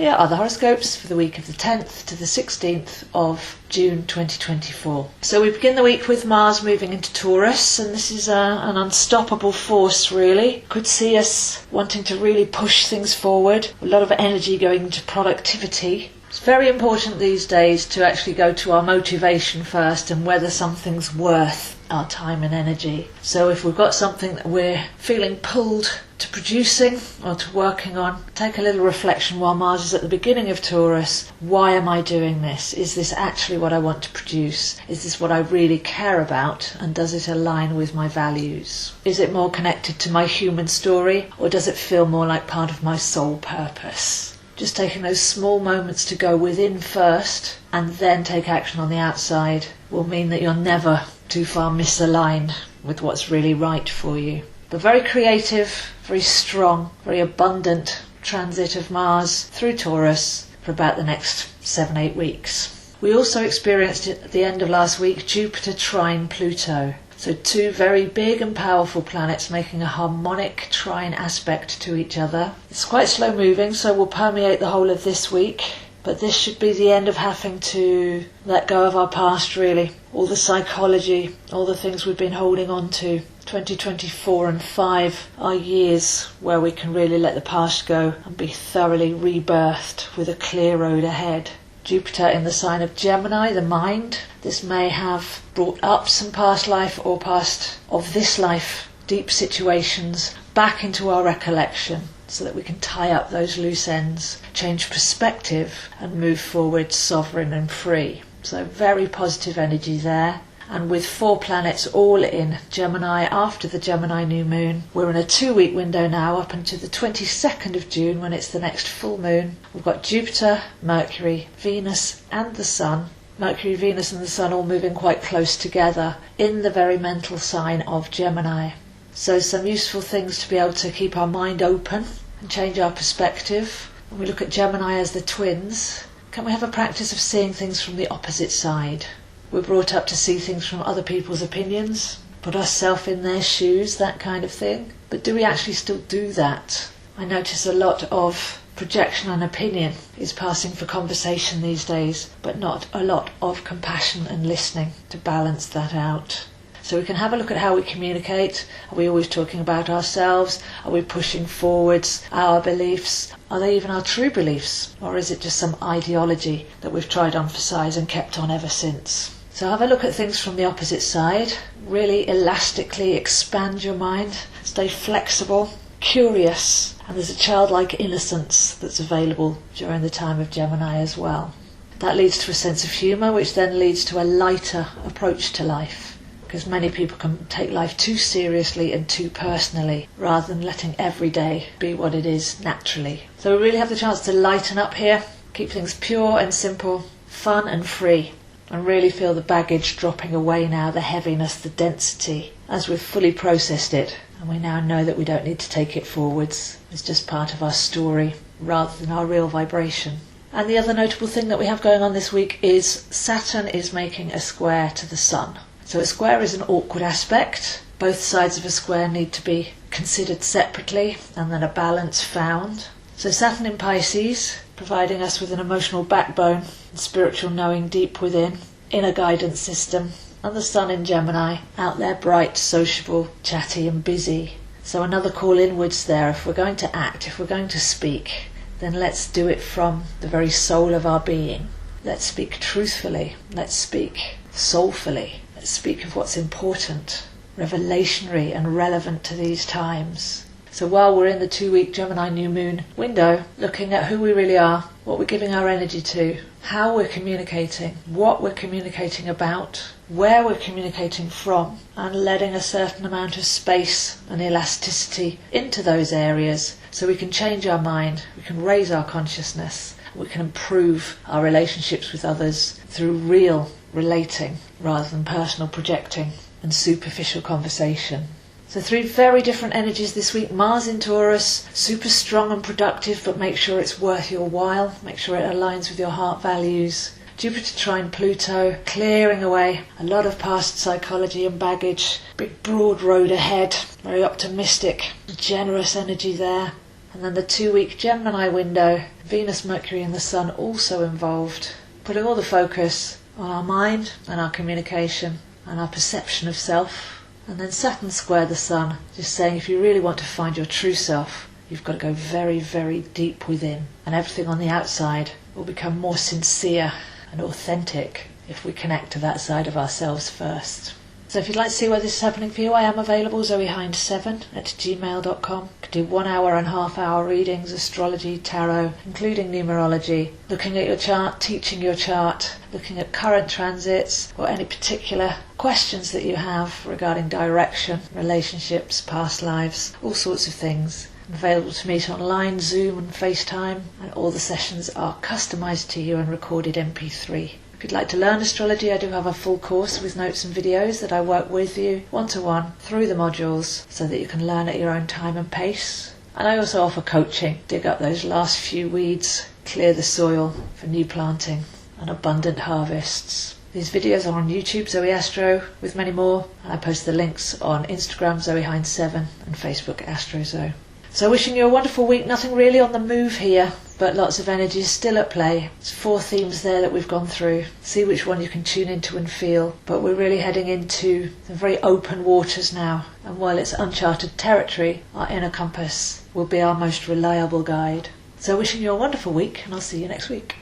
Here are the horoscopes for the week of the 10th to the 16th of June 2024. So we begin the week with Mars moving into Taurus, and this is an unstoppable force really. Could see us wanting to really push things forward, a lot of energy going into productivity. It's very important these days to actually go to our motivation first and whether something's worth our time and energy. So if we've got something that we're feeling pulled to producing or to working on, take a little reflection while Mars is at the beginning of Taurus. Why am I doing this? Is this actually what I want to produce? Is this what I really care about? And does it align with my values? Is it more connected to my human story, or does it feel more like part of my soul purpose? Just taking those small moments to go within first and then take action on the outside will mean that you're never too far misaligned with what's really right for you. But very creative, very strong, very abundant transit of Mars through Taurus for about the next 7-8 weeks. We also experienced it at the end of last week, Jupiter trine Pluto. So two very big and powerful planets making a harmonic trine aspect to each other. It's quite slow moving, so will permeate the whole of this week. But this should be the end of having to let go of our past really. All the psychology, all the things we've been holding on to. 2024 and 5 are years where we can really let the past go and be thoroughly rebirthed with a clear road ahead. Jupiter in the sign of Gemini, the mind. This may have brought up some past life or past of this life, deep situations back into our recollection so that we can tie up those loose ends, change perspective and move forward sovereign and free. So very positive energy there. And with 4 planets all in Gemini after the Gemini new moon, we're in a 2-week window now up until the 22nd of June when it's the next full moon. We've got Jupiter, Mercury, Venus and the Sun. Mercury, Venus and the Sun all moving quite close together in the very mental sign of Gemini. So some useful things to be able to keep our mind open and change our perspective. When we look at Gemini as the twins, can we have a practice of seeing things from the opposite side? We're brought up to see things from other people's opinions, put ourselves in their shoes, that kind of thing. But do we actually still do that? I notice a lot of projection and opinion is passing for conversation these days, but not a lot of compassion and listening to balance that out. So we can have a look at how we communicate. Are we always talking about ourselves? Are we pushing forwards our beliefs? Are they even our true beliefs? Or is it just some ideology that we've tried to emphasise and kept on ever since? So have a look at things from the opposite side. Really elastically expand your mind. Stay flexible, curious. And there's a childlike innocence that's available during the time of Gemini as well. That leads to a sense of humour, which then leads to a lighter approach to life. Because many people can take life too seriously and too personally, rather than letting every day be what it is naturally. So we really have the chance to lighten up here, keep things pure and simple, fun and free, and really feel the baggage dropping away now, the heaviness, the density, as we've fully processed it. And we now know that we don't need to take it forwards. It's just part of our story, rather than our real vibration. And the other notable thing that we have going on this week is Saturn is making a square to the Sun. So a square is an awkward aspect. Both sides of a square need to be considered separately and then a balance found. So Saturn in Pisces, providing us with an emotional backbone and spiritual knowing deep within, inner guidance system, and the Sun in Gemini, out there bright, sociable, chatty and busy. So another call inwards there. If we're going to act, if we're going to speak, then let's do it from the very soul of our being. Let's speak truthfully. Let's speak soulfully. Let's speak of what's important, revelationary and relevant to these times. So while we're in the 2-week Gemini new moon window, looking at who we really are, what we're giving our energy to, how we're communicating, what we're communicating about, where we're communicating from, and letting a certain amount of space and elasticity into those areas so we can change our mind, we can raise our consciousness, we can improve our relationships with others through real relating rather than personal projecting and superficial conversation. So 3 very different energies this week. Mars in Taurus, super strong and productive, but make sure it's worth your while. Make sure it aligns with your heart values. Jupiter trine Pluto, clearing away a lot of past psychology and baggage. Big broad road ahead, very optimistic, generous energy there. And then the 2-week Gemini window, Venus, Mercury and the Sun also involved, putting all the focus on our mind and our communication and our perception of self. And then Saturn square the Sun, just saying if you really want to find your true self, you've got to go very, very deep within. And everything on the outside will become more sincere and authentic if we connect to that side of ourselves first. So if you'd like to see where this is happening for you, I am available, zoehind7@gmail.com. You can do 1 hour and half-hour readings, astrology, tarot, including numerology, looking at your chart, teaching your chart, looking at current transits, or any particular questions that you have regarding direction, relationships, past lives, all sorts of things. I'm available to meet online, Zoom and FaceTime, and all the sessions are customised to you and recorded MP3. If you'd like to learn astrology, I do have a full course with notes and videos that I work with you one-to-one through the modules so that you can learn at your own time and pace. And I also offer coaching, dig up those last few weeds, clear the soil for new planting and abundant harvests. These videos are on YouTube, Zoe Astro, with many more, and I post the links on Instagram, zoehind7, and Facebook, AstroZoe. So wishing you a wonderful week. Nothing really on the move here, but lots of energy still at play. It's 4 themes there that we've gone through. See which one you can tune into and feel. But we're really heading into the very open waters now. And while it's uncharted territory, our inner compass will be our most reliable guide. So wishing you a wonderful week, and I'll see you next week.